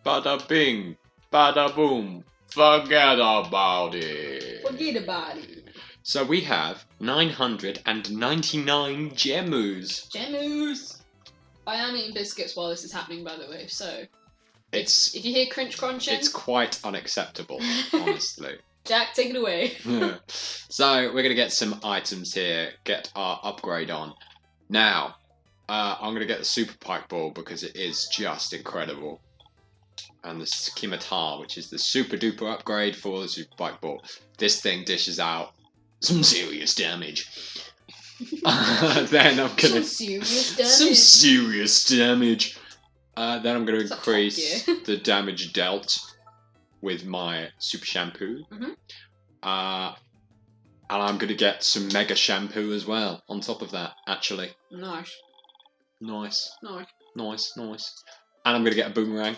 Bada bing, bada boom. Forget about it. Forget about it. So we have 999 gemus. Gemus. I am eating biscuits while this is happening, by the way, so... If you hear crunching... It's quite unacceptable, honestly. Jack, take it away. So we're going to get some items here, get our upgrade on. Now, I'm going to get the Super Pike Ball because it is just incredible. And the Scimitar, which is the super duper upgrade for the Super Pike Ball. This thing dishes out some serious damage. Then I'm going to... Some serious damage. Then I'm going to increase the damage dealt with my Super Shampoo. Mm-hmm. And I'm going to get some Mega Shampoo as well, on top of that, actually. Nice. And I'm going to get a Boomerang.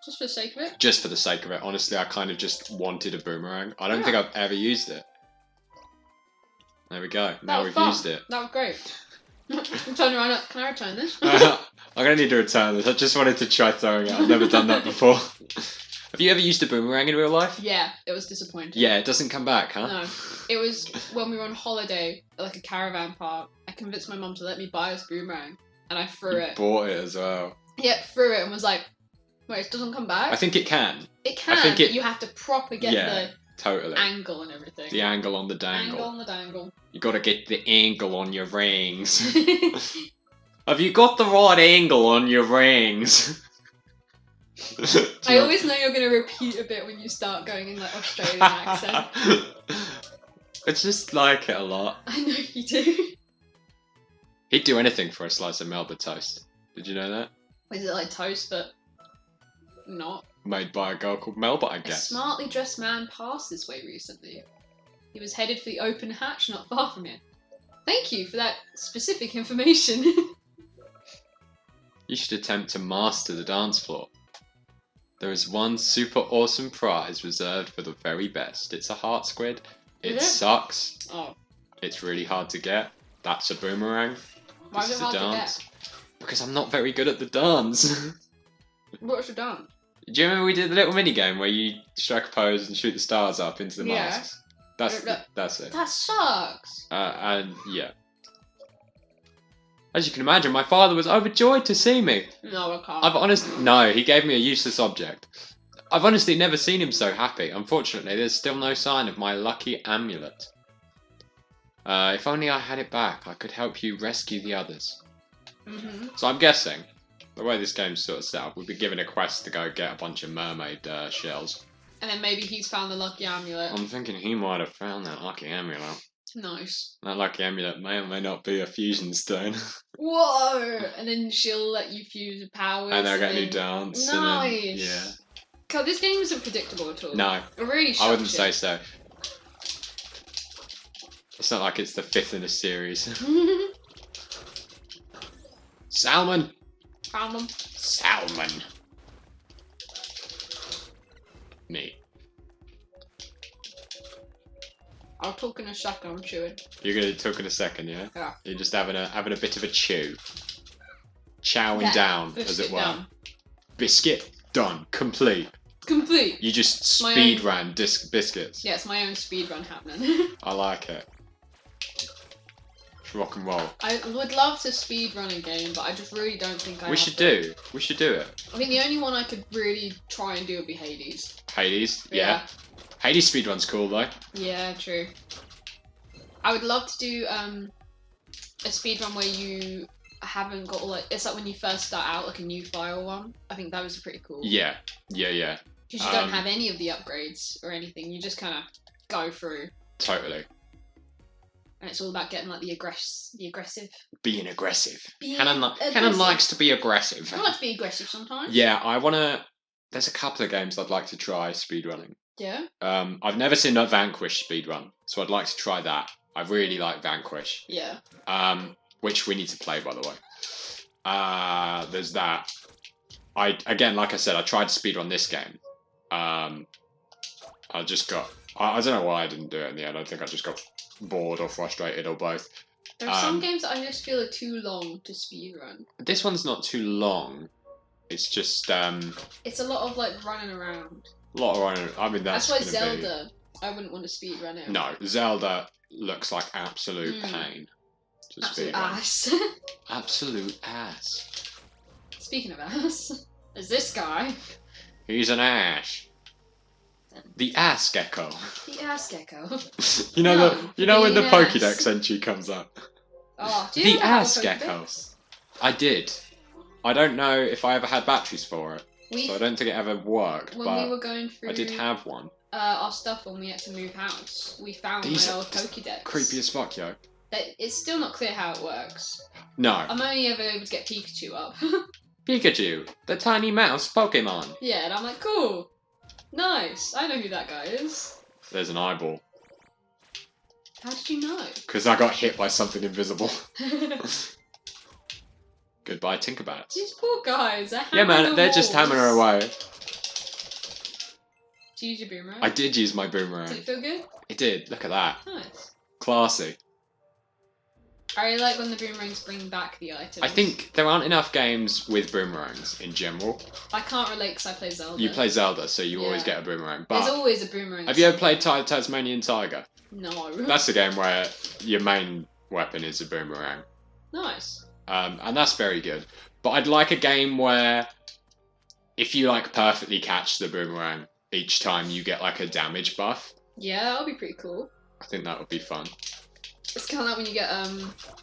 Just for the sake of it? Just for the sake of it. Honestly, I kind of just wanted a Boomerang. I don't think I've ever used it. There we go. Now we've used it. That was great. Turn around. Can I return this? I'm going to need to return this. I just wanted to try throwing it. I've never done that before. Have you ever used a boomerang in real life? Yeah, it was disappointing. Yeah, it doesn't come back, huh? No. It was when we were on holiday at like a caravan park. I convinced my mum to let me buy this boomerang. And I threw it. Bought it as well. Yeah, threw it and was like, wait, it doesn't come back? I think it can. It can, but you have to properly get the angle and everything. The angle on the dangle. Angle on the dangle. You got to get the angle on your rings. Have you got the right angle on your rings? I always know you're going to repeat a bit when you start going in like Australian accent. I just like it a lot. I know you do. He'd do anything for a slice of Melba toast. Did you know that? Is it like toast but not? Made by a girl called Melba, I guess. A smartly dressed man passed this way recently. He was headed for the open hatch not far from here. Thank you for that specific information. You should attempt to master the dance floor. There is one super awesome prize reserved for the very best. It's a heart squid. It sucks. Oh. It's really hard to get. That's a boomerang. Why is it hard to get? Because I'm not very good at the dance. What's your dance? Do you remember we did the little mini game where you strike a pose and shoot the stars up into the masks? That's it. That sucks. And yeah. As you can imagine, my father was overjoyed to see me. No, I can't. No, he gave me a useless object. I've honestly never seen him so happy. Unfortunately, there's still no sign of my lucky amulet. If only I had it back, I could help you rescue the others. Mm-hmm. So I'm guessing, the way this game's sort of set up, we'll be given a quest to go get a bunch of mermaid shells. And then maybe he's found the lucky amulet. I'm thinking he might have found that lucky amulet. Nice. That lucky amulet may or may not be a fusion stone. Whoa! And then she'll let you fuse your powers. And they'll get a new dance. Nice! And then, yeah. God, this game isn't predictable at all. No. It really I wouldn't say so. It's not like it's the 5th in a series. Salmon! Salmon! Me. I'll talk in a second, I'm chewing. You're gonna talk in a second, yeah? Yeah. You're just having a bit of a chew. Chowing down, as it were. Down. Biscuit done. Complete. You just speed ran biscuits. Yeah, it's my own speed run happening. I like it. It's rock and roll. I would love to speed run a game, but I just really don't think We should do it. I think the only one I could really try and do would be Hades. Hades? Yeah. Hades speedrun's cool though. Yeah, true. I would love to do a speedrun where you haven't got all like, it's like when you first start out, like a new file one. I think that was pretty cool. Yeah. Because you don't have any of the upgrades or anything. You just kind of go through. Totally. And it's all about getting like the aggressive. Being aggressive. Hannon likes to be aggressive. I like to be aggressive sometimes. Yeah, there's a couple of games I'd like to try speedrunning. Yeah? I've never seen a Vanquish speedrun, so I'd like to try that. I really like Vanquish. Yeah. Which we need to play, by the way. There's that. Again, like I said, I tried to speedrun this game. I don't know why I didn't do it in the end. I think I just got bored or frustrated or both. There are some games that I just feel are too long to speedrun. This one's not too long. It's just It's a lot of like running around. a lot of running. I mean, That's why gonna Zelda. I wouldn't want to speed run it. No, Zelda looks like absolute Mm. pain. To Absolute speed run. ass. Absolute ass. Speaking of ass, there's this guy. He's an ass. The ass gecko. The ass gecko. You know No, you know when the the ass. Pokédex entry comes up. Oh, do you The ever have a ass gecko. Pokédex? I did. I don't know if I ever had batteries for it, We so I don't think it ever worked. when but we were going through I did have one. our stuff when we had to move house, we found These my are old Pokédex. Creepy as fuck, yo. It's still not clear how it works. No. I'm only ever able to get Pikachu up. Pikachu, the tiny mouse Pokemon. Yeah, and I'm like, cool, nice. I know who that guy is. There's an eyeball. How did you know? Because I got hit by something invisible. Goodbye, Tinkerbats. These poor guys. They're Yeah, man, hammering they're the just walls. hammering away. Did you use your boomerang? I did use my Did boomerang. it feel good? It did. Look at that. Nice. Classy. I really like when the boomerangs bring back the items. I think there aren't enough games with boomerangs in general. I can't relate because I play Zelda. You play Zelda, so you always Yeah. get a boomerang. There's But always a boomerang. have you ever played Tasmanian Tiger? No. That's the game where your main weapon is a boomerang. Nice. And that's very good. But I'd like a game where if you like perfectly catch the boomerang each time, you get like a damage buff. Yeah, that'll be pretty cool. I think that would be fun. It's kind of like when you get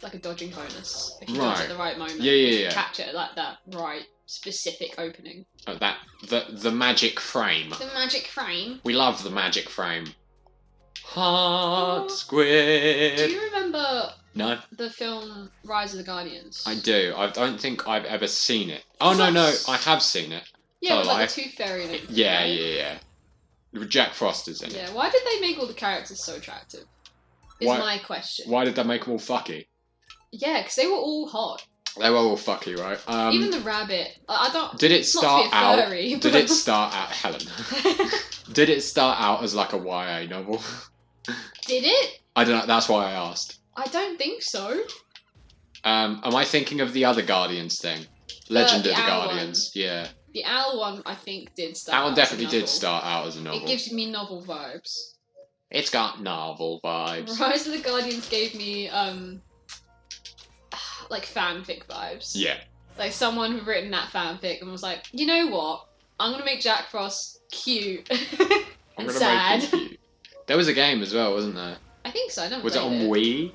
like a dodging bonus if you dodge Right. at the right moment. Yeah. Catch it at like that right specific opening. The magic frame. The magic frame. We love the magic frame. Heart Oh. squid. Do you remember No, the film Rise of the Guardians? I do. I don't think I've ever seen it. Oh Is no, that- no, I have seen it. Yeah, with Oh, like the Tooth Fairy. And everything, Yeah, right? yeah. Jack Froster's in it. Yeah. Why did they make all the characters so attractive? Is Why- my question. Why did they make them all fucky? Yeah, because they were all hot. They were all fucky, right? Even the rabbit. I don't. Did it It's not to start be a out? furry, Did but- it start out, Helen? Did it start out as like a YA novel? Did it? I don't know. That's why I asked. I don't think so. Am I thinking of the other Guardians thing? Legend the of the owl Guardians. Yeah, The owl one, I think, did start. that one out as a definitely did novel. start out as a novel. It gives me novel vibes. It's got novel vibes. Rise of the Guardians gave me like fanfic vibes. Yeah. Like someone who written that fanfic and was like, you know what? I'm gonna make Jack Frost cute I'm and gonna sad. make it cute. There was a game as well, wasn't there? I think so. I never Was it played on Wii?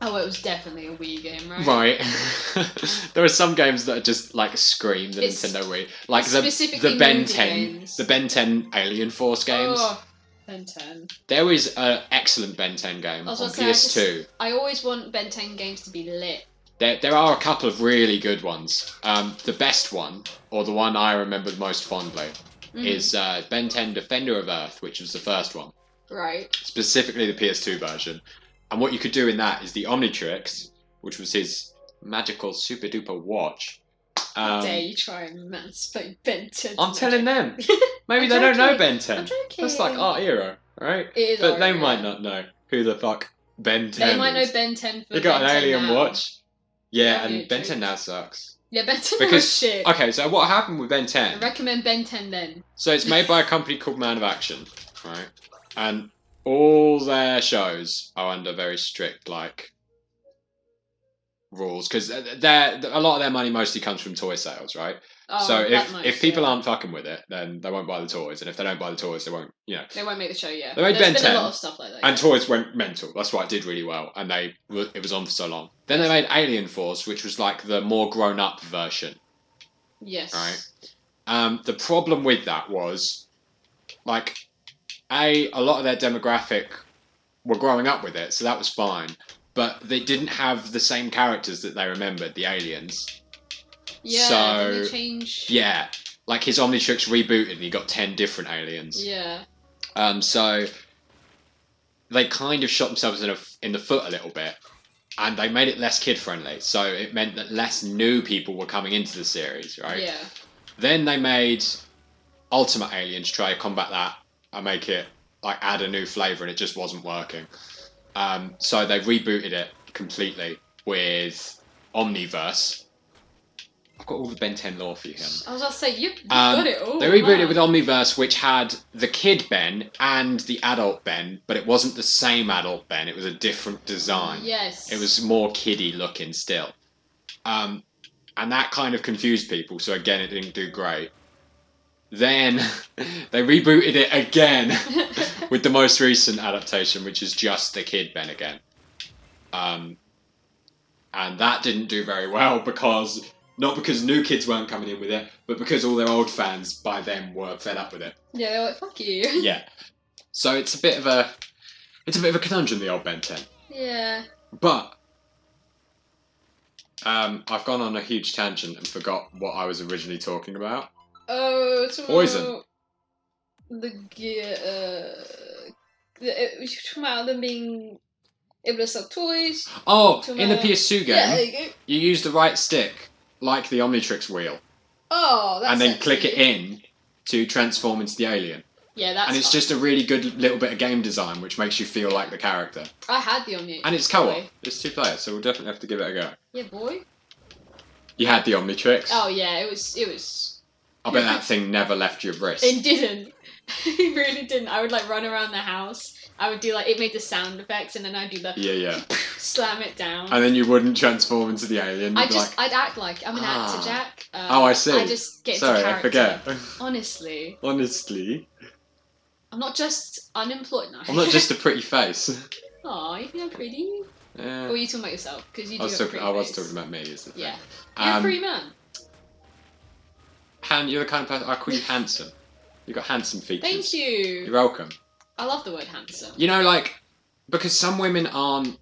Oh, it was definitely a Wii game, right? Right. There are some games that are just like scream the It's- Nintendo Wii, like it's the specifically Ben movie 10, games. the Ben 10 Alien Force games. Oh, Ben 10. There is an excellent Ben 10 game I on was gonna say, PS2. I always want Ben 10 games to be lit. There are a couple of really good ones. The best one, or the one I remember most fondly, Mhm. is Ben 10 Defender of Earth, which was the first one, Right. specifically the PS2 version. And what you could do in that is the Omnitrix, which was his magical super duper watch. How dare you try and mansplain Ben 10? I'm telling them. Maybe I'm they don't know joking. Ben I'm 10. joking. That's like our era, right? It is But our they era. might not know who the fuck Ben 10 They might know is. Ben 10 for They got Ben an 10 alien now. watch. Yeah, Yeah, and Ben true. 10 now sucks. Yeah, Ben 10 Because- was shit. Okay, so what happened with Ben I 10? recommend Ben 10 then. So it's made by a company called Man of Action, right? And all their shows are under very strict, like, rules. Because a lot of their money mostly comes from toy sales, right? Oh, So that much, if people yeah. aren't fucking with it, then they won't buy the toys. And if they don't buy the toys, they won't, They won't make the show, yeah. They made There's Ben been 10, a lot of stuff like that. And yeah. toys went mental. That's why it did really well. And it was on for so long. Then they made Alien Force, which was like the more grown-up version. Yes. Right. The problem with that was, like, a lot of their demographic were growing up with it, so that was fine. But they didn't have the same characters that they remembered, the aliens. Yeah, So- did they change? Yeah. Like, his Omnitrix rebooted and he got 10 different aliens. Yeah. So they kind of shot themselves in the foot a little bit. And they made it less kid-friendly. So it meant that less new people were coming into the series, right? Yeah. Then they made Ultimate Alien to try to combat that and make it, like, add a new flavour, and it just wasn't working. So they rebooted it completely with Omniverse, I've got all the Ben 10 lore for you here. I was about to say, you got it all. They rebooted man. it with Omniverse, which had the kid Ben and the adult Ben, but it wasn't the same adult Ben. It was a different design. Yes. It was more kiddie looking still. And that kind of confused people, so again, it didn't do great. Then they rebooted it again with the most recent adaptation, which is just the kid Ben again. And that didn't do very well because... Not because new kids weren't coming in with it, but because all their old fans by then were fed up with it. Yeah, they're like, fuck you. Yeah. So it's a bit of a conundrum, the old Ben 10. Yeah. But I've gone on a huge tangent and forgot what I was originally talking about. Oh, it's Poison. You're talking about them being able to sell toys. Oh, in the PS2 game, Yeah, there you go. you use the right stick, like the Omnitrix wheel, Oh, that's and then sexy. click it in to transform into the alien. Yeah, that's And it's fun. just a really good little bit of game design, which makes you feel like the character. I had the Omni. And it's co-op. Boy. It's 2 players, so we'll definitely have to give it a go. Yeah, boy. You had the Omnitrix. Oh yeah, it was. I bet that thing never left your wrist. It didn't. It really didn't. I would like run around the house. I would do like it made the sound effects, and then I'd do the Yeah. slam it down. And then you wouldn't transform into the alien. You'd be like, I'd act like I'm an actor, Jack. Oh, I see. I just get sorry, into I character. forget. Honestly, Honestly, I'm not just unemployed now. I'm not just a pretty face. Aw, you think I'm pretty? Yeah. Or are you talking about yourself? Because you do I was have a talking. pretty I was face. talking about me. Is the thing. Yeah, you're a Um, pretty man. You're the kind of person I call you handsome. You got handsome features. Thank you. You're welcome. I love the word handsome. You know, like because some women aren't.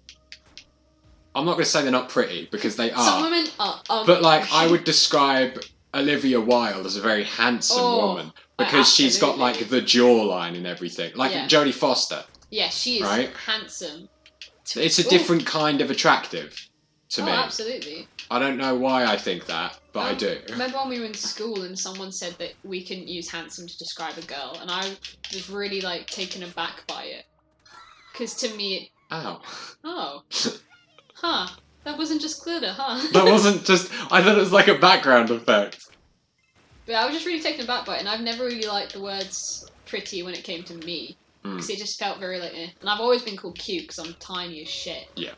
I'm not going to say they're not pretty because they are. Some women are. But like, I would describe Olivia Wilde as a very handsome woman because she's got like the jawline and everything, like Jodie Foster. Yeah, she is right? handsome. It's a different kind of attractive to me. Absolutely. I don't know why I think that, but I do. Remember when we were in school and someone said that we couldn't use handsome to describe a girl, and I was really like taken aback by it, because to me, Ow. Huh? That wasn't just glitter, huh? That wasn't just. I thought it was like a background effect. But I was just really taken aback by it, and I've never really liked the words pretty when it came to me, because it just felt very like eh. And I've always been called cute because I'm tiny as shit. Yeah.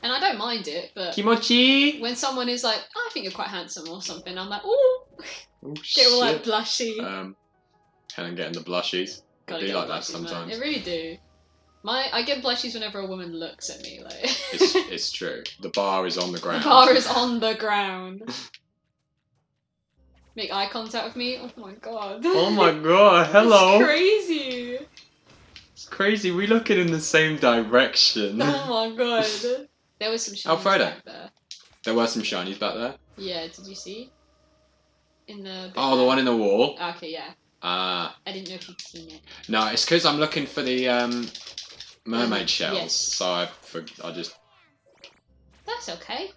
And I don't mind it, but Kimochi. when someone is like, I think you're quite handsome or something, I'm like, ooh, Oh, get all like shit. blushy. Helen getting the blushies. I Gotta do get like that blushies, sometimes. Man. It really do. I get blushies whenever a woman looks at me. Like It's true. The bar is on the ground. The bar is on the ground. Make eye contact with me. Oh my god. Oh my god! Hello. It's crazy. It's crazy. We looking in the same direction. Oh my god. There was some shinies Alfredo. back there. There were some shinies back there. Yeah. Did you see? In the. Oh, the one in the wall. Okay. Yeah. I didn't know if you'd seen it. No, it's because I'm looking for the mermaid shells. Yes. So I just That's okay.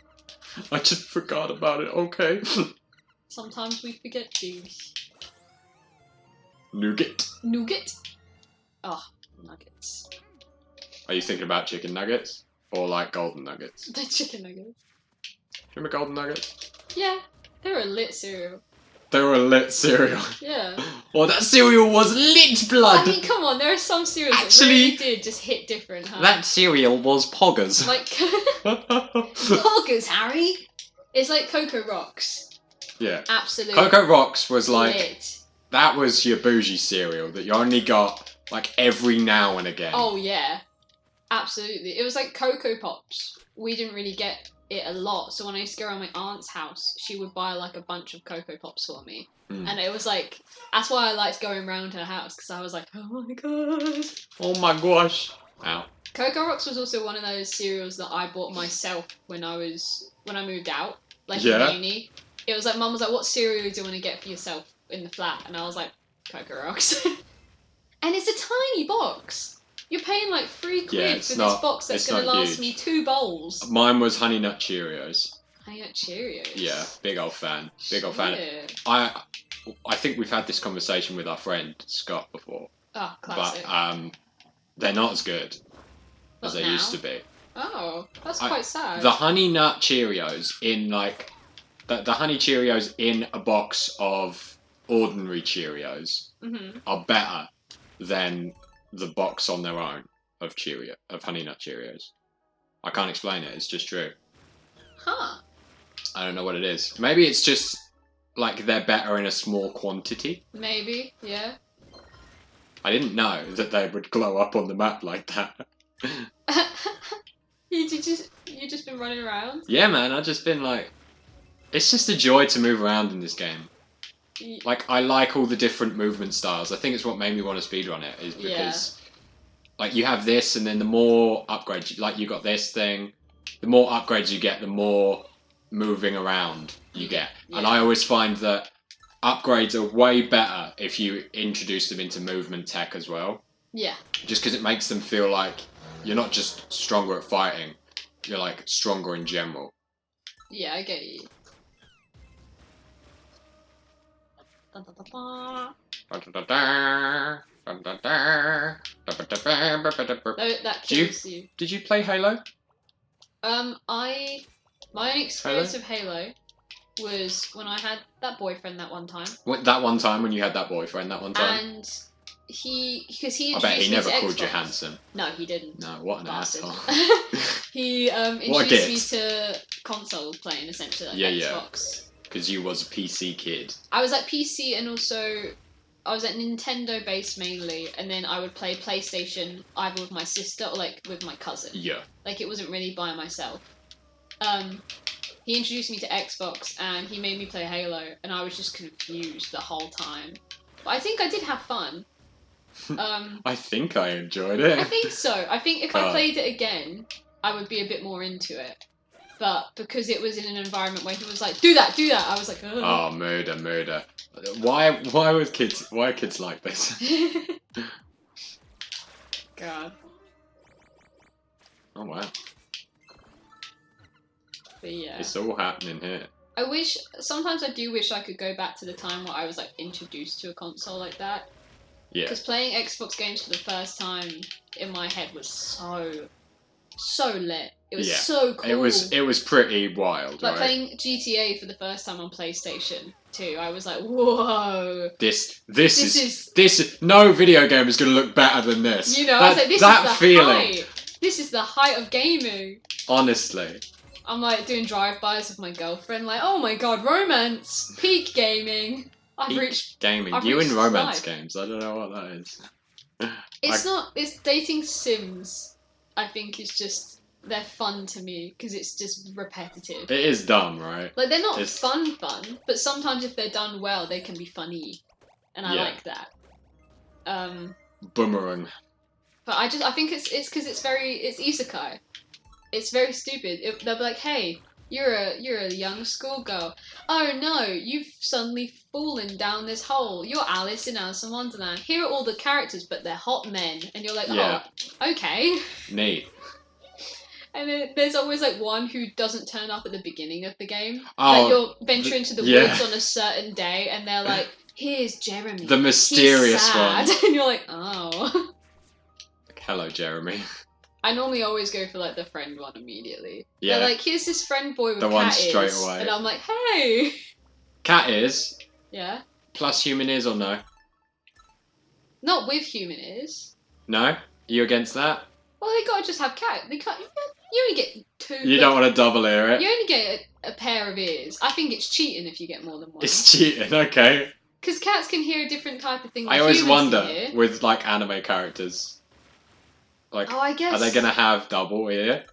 forgot about it. Okay. Sometimes we forget things. Nougat. Nougat. Oh, nuggets. Are you thinking about chicken nuggets or like golden nuggets? The chicken nuggets. Remember golden nuggets? Yeah, they're a lit cereal. They were a lit cereal. Yeah. Well, that cereal was lit blood. I mean, come on, there are some cereals Actually, that really did just hit different, huh? That cereal was poggers. Like, poggers, Harry! It's like Cocoa Rocks. Yeah. Absolutely. Cocoa Rocks was like, lit. that was your bougie cereal that you only got like every now and again. Oh, yeah. Absolutely. It was like Cocoa Pops. We didn't really get it a lot, so when I used to go around my aunt's house, she would buy like a bunch of Cocoa Pops for me. And it was like, that's why I liked going around her house, because I was like, oh my god. Oh my gosh. Ow. Cocoa Rocks was also one of those cereals that I bought myself when I moved out, like Yeah. in uni. It was like, Mum was like, what cereal do you want to get for yourself in the flat? And I was like, Cocoa Rocks. And it's a tiny box. You're paying like £3 for this box that's going to last me 2 bowls. Mine was Honey Nut Cheerios. Honey Nut Cheerios. Yeah, big old fan. Big old fan. Yeah. I think we've had this conversation with our friend Scott before. Oh, classic. But they're not as good as they now? used to be. Oh, that's quite sad. The Honey Nut Cheerios in like the honey Cheerios in a box of ordinary Cheerios are better than the box on their own of Honey Nut Cheerios. I can't explain it. It's just true. Huh. I don't know what it is. Maybe it's just like they're better in a small quantity. Maybe, yeah. I didn't know that they would glow up on the map like that. you just been running around? Yeah, man. I've just been like, it's just a joy to move around in this game. Like, I like all the different movement styles. I think it's what made me want to speedrun it, is because, like, you have this, and then the more upgrades, like, you got this thing, the more upgrades you get, the more moving around you get. Yeah. And I always find that upgrades are way better if you introduce them into movement tech as well. Yeah. Just because it makes them feel like you're not just stronger at fighting, you're, like, stronger in general. Yeah, I get you. That kills you. Did you play Halo? My only experience of Halo was when I had that boyfriend that one time. That one time when you had that boyfriend that one time? And because he I bet he never called Xbox. you handsome. No, he didn't. No, what an asshole. He introduced me to console playing, essentially, like Xbox. Because you was a PC kid. I was like PC, and also I was at Nintendo based mainly, and then I would play PlayStation either with my sister or like with my cousin. Yeah. Like it wasn't really by myself. He introduced me to Xbox, and he made me play Halo, and I was just confused the whole time. But I think I did have fun. I think I enjoyed it. I think so. I think if I played it again, I would be a bit more into it. But because it was in an environment where he was like, do that, I was like, ugh. Oh, murder. Why are kids like this? God. Oh, wow. But yeah. It's all happening here. Sometimes I do wish I could go back to the time where I was like introduced to a console like that. Yeah. Because playing Xbox games for the first time in my head was so lit. It was so cool. It was pretty wild, like right? playing GTA for the first time on PlayStation 2, I was like, whoa. This is no video game is gonna look better than this. You know, I was like, this is the height. This is the height of gaming. Honestly. I'm like doing drive-bys with my girlfriend, like, oh my god, romance, peak gaming. I've reached you in romance games. I don't know what that is. It's dating sims. I think it's just, they're fun to me because it's just repetitive. It is dumb, right? Like, they're not fun, but sometimes if they're done well, they can be funny. And I like that. Boomerang. But I think it's because it's isekai. It's very stupid. They'll be like, hey, you're a young schoolgirl. Oh no, you've suddenly fallen down this hole. You're Alice in Alice in Wonderland. Here are all the characters, but they're hot men. And you're like, oh, okay. Neat. And then there's always like one who doesn't turn up at the beginning of the game. Oh, like you'll venture into the woods on a certain day, and they're like, here's Jeremy. The mysterious He's sad. one. And you're like, oh. Hello, Jeremy. I normally always go for like the friend one immediately. Yeah. They're like, here's this friend boy with the cat one ears. straight away. And I'm like, hey. Cat ears? Yeah. Plus human ears or no? Not with human ears. No? You against that? Well, they gotta just have cat. They can't. You only get two. You don't want to double ear it? You only get a pair of ears. I think it's cheating if you get more than one. It's cheating, okay. Because cats can hear a different type of thing. I always wonder with like anime characters. Like, I guess. Are they gonna have double ear?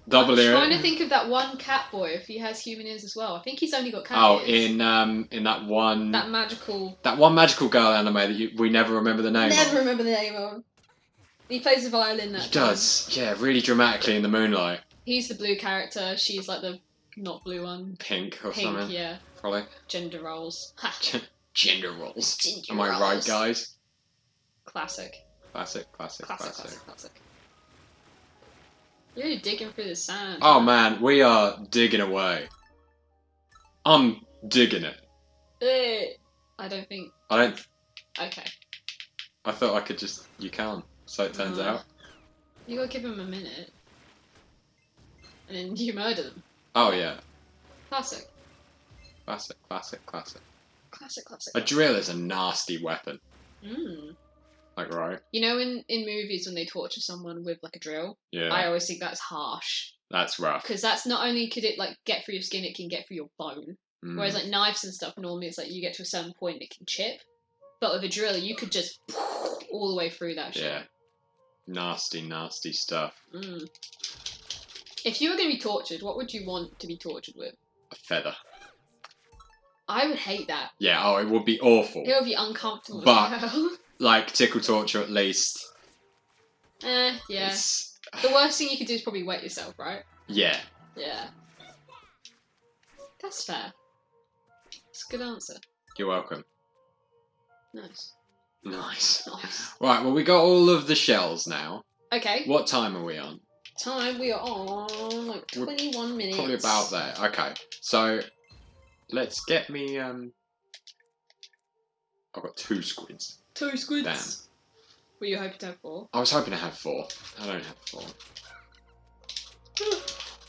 Double ear? I'm trying to think of that one cat boy if he has human ears as well. I think he's only got cat ears. In that one. That magical girl anime that we never remember the name. Never remember the name of. He plays the violin. He does, yeah, really dramatically in the moonlight. He's the blue character. She's like the not blue one. Pink or something. Yeah. Probably. Gender roles. Gender roles. Ginger Am I right, guys? Classic. Classic. You're really digging through the sand. Oh man, we are digging away. I'm digging it. I don't think. Okay. I thought I could just. You can't. So it turns out. You gotta give him a minute. And then you murder them. Oh yeah. Classic. Classic, classic, classic. Classic, classic. A drill is a nasty weapon. Mm. Like, right? You know, in movies when they torture someone with like a drill, Yeah. I always think that's harsh. That's rough. Because that's not only could it like get through your skin, it can get through your bone. Mm. Whereas like knives and stuff, normally it's like you get to a certain point, it can chip. But with a drill, you could just all the way through that shit. Yeah. Nasty, nasty stuff. Mm. If you were going to be tortured, what would you want to be tortured with? A feather. I would hate that. Yeah, oh, it would be awful. It would be uncomfortable. But- as hell. Like, tickle torture at least. Yeah. It's... The worst thing you could do is probably wet yourself, right? Yeah. Yeah. That's fair. That's a good answer. You're welcome. Nice. Nice. Nice. Right, well, we got all of the shells now. Okay. What time are we on? Time, we are on like 21 minutes. Probably about there. Okay, so let's get me. I've got 2 squids. 2 squids. Damn. Were you hoping to have 4? I was hoping to have 4. I don't have 4.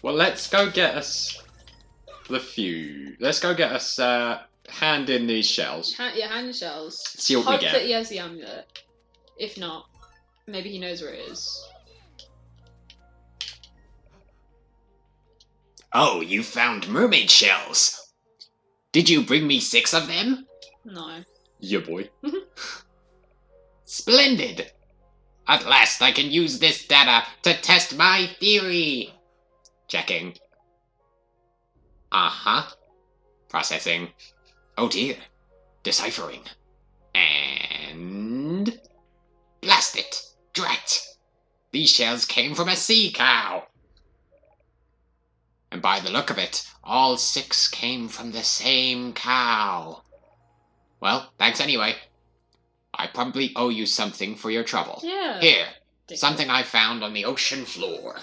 Well, let's go get us the few. Let's go get us. Hand in these shells. Hand the shells. See what we Hope get. that he has the amulet. If not, maybe he knows where it is. Oh, you found mermaid shells. Did you bring me 6 of them? No. Yeah, boy. Splendid. At last I can use this data to test my theory. Checking. Uh-huh. Processing. Oh dear. Deciphering. And... blast it. Drat. These shells came from a sea cow. And by the look of it, all 6 came from the same cow. Well, thanks anyway. I probably owe you something for your trouble. Yeah. Here, Dick. something I found on the ocean floor.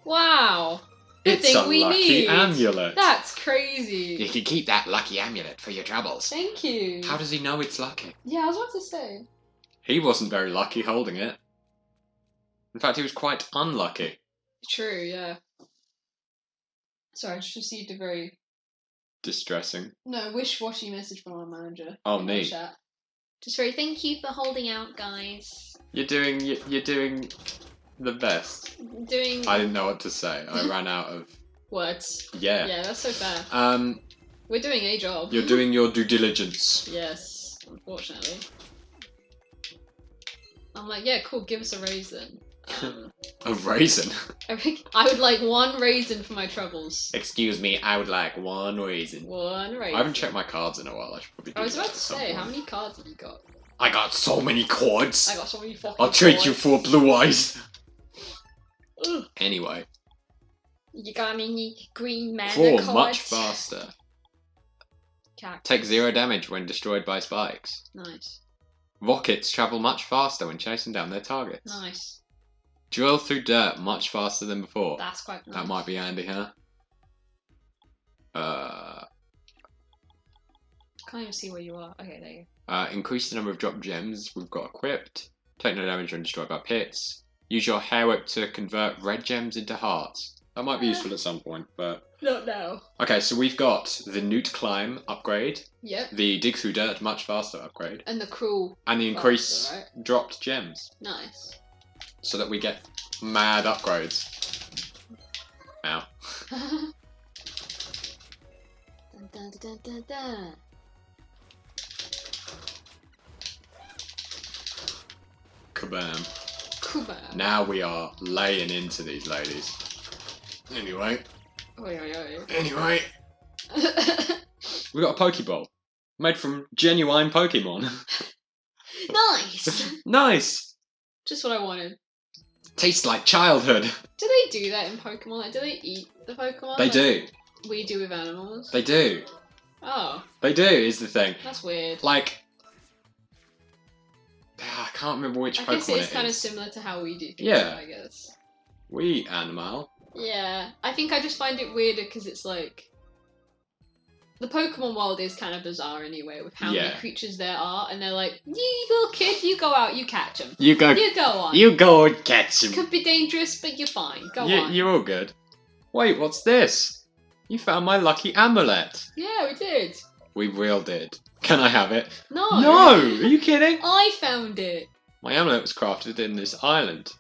Wow. The It's thing a we lucky need. amulet. That's crazy. You can keep that lucky amulet for your troubles. Thank you. How does he know it's lucky? Yeah, I was about to say. He wasn't very lucky holding it. In fact, he was quite unlucky. True, yeah. Sorry, I just received a very Distressing. wish-washy message from our manager. Oh, in our neat. chat. Just very thank you for holding out, guys. You're doing the best. Doing I didn't know what to say. I ran out of words. yeah. Yeah, that's so fair. We're doing a job. You're doing your due diligence. Yes, unfortunately. I'm like, yeah, cool, give us a raise then. A raisin. I would like 1 raisin for my troubles. Excuse me, I would like 1 raisin. 1 raisin. I haven't checked my cards in a while. I should probably do I was that about at to some say, point. how many cards have you got? I got so many cords. I got so many fucking I'll trade you cards. for blue eyes. Ugh. Anyway, You got any green mana crawl cards? much faster. Cactus. Take 0 damage when destroyed by spikes. Nice. Rockets travel much faster when chasing down their targets. Nice. Drill through dirt much faster than before. That's quite nice. That might be handy, huh? Can't even see where you are. Okay, there you go. Increase the number of drop gems we've got equipped. Take no damage when destroyed by pits. Use your hair whip to convert red gems into hearts. That might be useful at some point, but... Not now. Okay, so we've got the Newt Climb upgrade, Yep. the Dig Through Dirt much faster upgrade, And the cruel. and the increase faster, dropped gems, Nice. so that we get mad upgrades. Ow. Dun, dun, dun, dun, dun. Kabam. Kuba. Now we are laying into these ladies. Anyway, Oi, oi, oi. anyway, we got a Pokeball. Made from genuine Pokemon. Nice. Nice! Just what I wanted. Tastes like childhood. Do they do that in Pokemon? Like, do they eat the Pokemon? They like do. We do with animals. They do. Oh, They do, is the thing. that's weird. Like, I can't remember which I Pokemon guess it's it kind of is. similar to how we do things. Yeah. I guess. We eat animal. Yeah, I think I just find it weirder because it's like the Pokemon world is kind of bizarre anyway, with how many Yeah. creatures there are, and they're like, "You little kid, you go out, you catch them. You go. You go on. You go and catch him. Could be dangerous, but you're fine. Go on." You're all good. Wait, what's this? You found my lucky amulet. Yeah, we did. We real did. Can I have it? No. No! Are you kidding? I found it. My amulet was crafted in this island.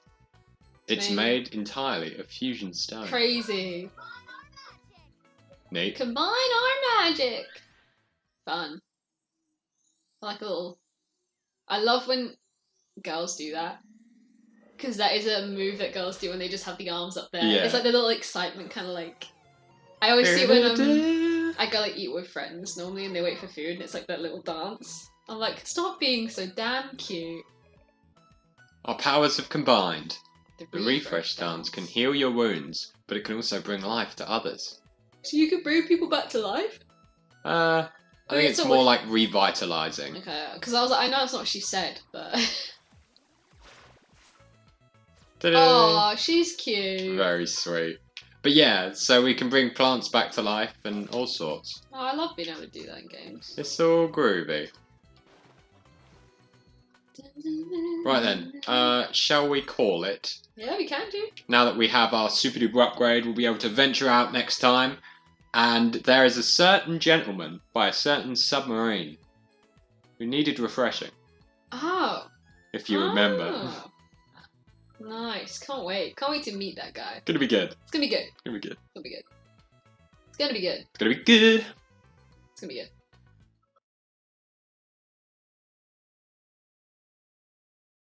It's Amazing. made entirely of fusion stone. Crazy. Neat. Combine our magic. Fun. I like a little. I love when girls do that. Because that is a move that girls do when they just have the arms up there. Yeah. It's like the little excitement, kind of like. I always see when I go like eat with friends normally and they wait for food and it's like that little dance. I'm like, stop being so damn cute. Our powers have combined. The refresh refresh dance can heal your wounds, but it can also bring life to others. So you could bring people back to life? I think it's more like revitalizing. Okay, because I was like, I know that's not what she said, but. Ta-da! Oh, she's cute. Very sweet. But yeah, so we can bring plants back to life and all sorts. Oh, I love being able to do that in games. It's all groovy. Right then, shall we call it? Yeah, we can do. Now that we have our super duper upgrade, we'll be able to venture out next time. And there is a certain gentleman by a certain submarine who needed refreshing, Oh. if you remember. Oh. Nice. Can't wait. Can't wait to meet that guy. Gonna be good. It's gonna be good. Gonna be good. It's gonna be good. It's gonna be good. It's gonna be good. It's gonna be good.